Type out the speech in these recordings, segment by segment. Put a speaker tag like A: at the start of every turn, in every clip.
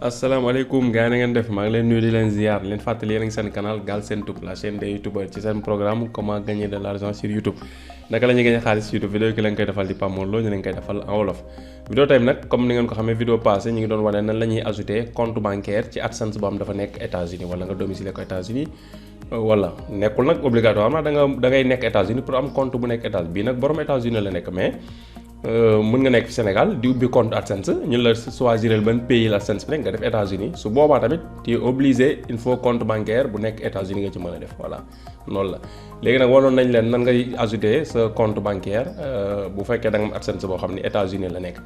A: asalaamaaleykum gars yi na ngeen def maa ngi leen nuyu di leen ziar leen fàttali yéen a ngi seen canal Galsen Tube la chaîne des youtubeurs ci seen programme comment gagner de l'argent sur YouTube naka la ñuy gagner xaalis YouTube vidéo ki leen koy defal di Pape Mor Lo ñu leen koy defal en wolof. vidéo tey nag comme ni ngeen ko xamee vidéo passé ñu ngi doon wane nan la ñuy ajouter compte bancaire ci AdSense boo xam dafa nekk États-Unis wala nga domicile ko États-Unis wala nekkul nag obligatoirement da ngay nekk États-Unis pour am compte bu nekk États-Unis bii nag borom États-Unis la nekk mais. mën nga nekk fi Sénégal di ubbi compte AdSense ñun la choisiral ban pays la AdSense bi nekk nga def États-Unis su boobaa tamit tu es obligé il faut compte bancaire bu nekk États-Unis nga ci mën a def voilà loolu la. léegi nag wanoon nañ leen nan ngay ajouter sa compte bancaire bu fekkee da nga am AdSense boo xam ni États-Unis la nekk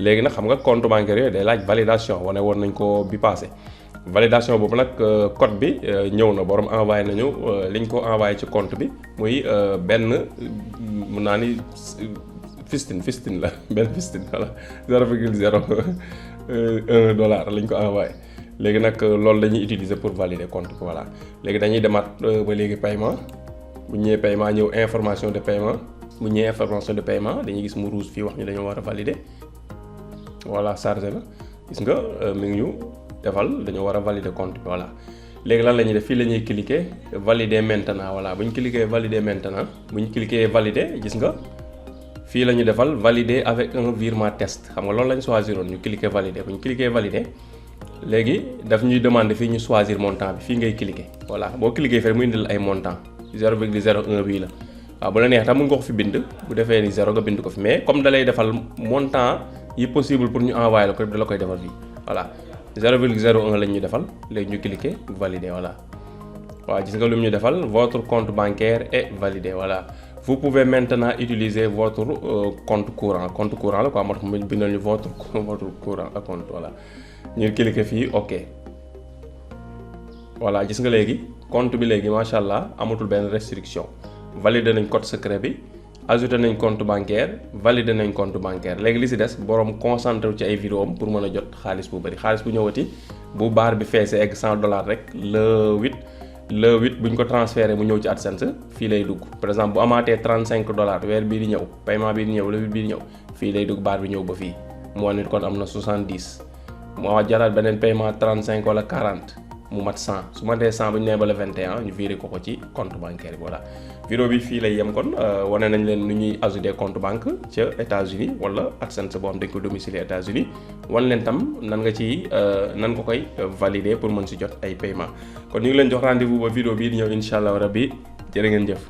A: léegi nag xam nga compte bancaire yooyu day laaj validation wane woon nañ ko bi passé validation boobu nag code bi ñëw na borom envoyé nañu liñ ko envoyé ci compte bi muy benn mun naa ni. Fistine la benn fistine voilà 0,01 dollar lañ ko envoyé léegi nag loolu la ñuy utiliser pour valider compte bi voilà léegi dañuy demaat ba léegi paiement bu ñëwee paiement ñëw information de paiement bu ñëwee information de paiement dañuy gis mu rouge fii wax ñu dañoo war a valider voilà chargé na gis nga mi ngi ñu defal dañoo war a valider compte bi voilà léegi lan la ñuy def fii la ñuy cliquer valider maintenant voilà bu ñu cliquer valider maintenant bu ñu cliquer valider gis nga. fii la ñu defal valider avec un virement test xam nga loolu la ñu choisiroon ñu cliquer valider bu ñu cliquer valider léegi daf ñuy demander fii ñu choisir montant bi fii ngay cliquer voilà boo cliquer fii mu indil ay montant 0,01 bii la waaw bu la neex tam mun nga ko fi bind bu defee ni 0 nga bind ko fi mais comme da lay defal montant yi possible pour ñu envoyer la ko da la koy defal fii voilà 0,01 lañ ñu defal léegi ñu cliquer valider voilà waaw gis nga lu mu ñu defal votre compte bancaire est validé voilà. Vous pouvez maintenant utiliser votre compte courant la quoi moo tax mu bindal ñu votre courant compte voilà ñu cliquer fii ok voilà gis nga léegi compte bi léegi macha allah amatul benn restriction valider nañ code secret bi ajouter nañ compte bancaire valider nañ compte bancaire léegi li si des borom concentré wu ci ay vidéo am pour mën a jot xaalis bu bëri xaalis bu ñëwati bu baar bi feesee egg $100 rek le 8 bu ñu ko transféré mu ñëw ci AdSense fii lay dugg par exemple bu amaatee $35 weer bii di ñëw paiement bii di ñëw le 8 bii di ñëw fii lay dugg baar bi ñëw ba fii moo nit kon am na 70 moo jaraat beneen paiement 35 wala 40 mu mat 100 su ma dee 100 bu ñu nee ba le 21 ñu viré ko ci compte bancaire bi voilà. vidéo bi fii lay yem kon wane nañ leen nu ñuy ajouter compte banque ca États-Unis wala AdSense boo xam dañ ko domicilier États-Unis wan leen tam nan nga ci nan nga koy valider pour mën si jot ay paiement kon ñu ngi leen jox rendez-vous ba vidéo bii di ñëw incha allah rabbi jërë ngeen jëf.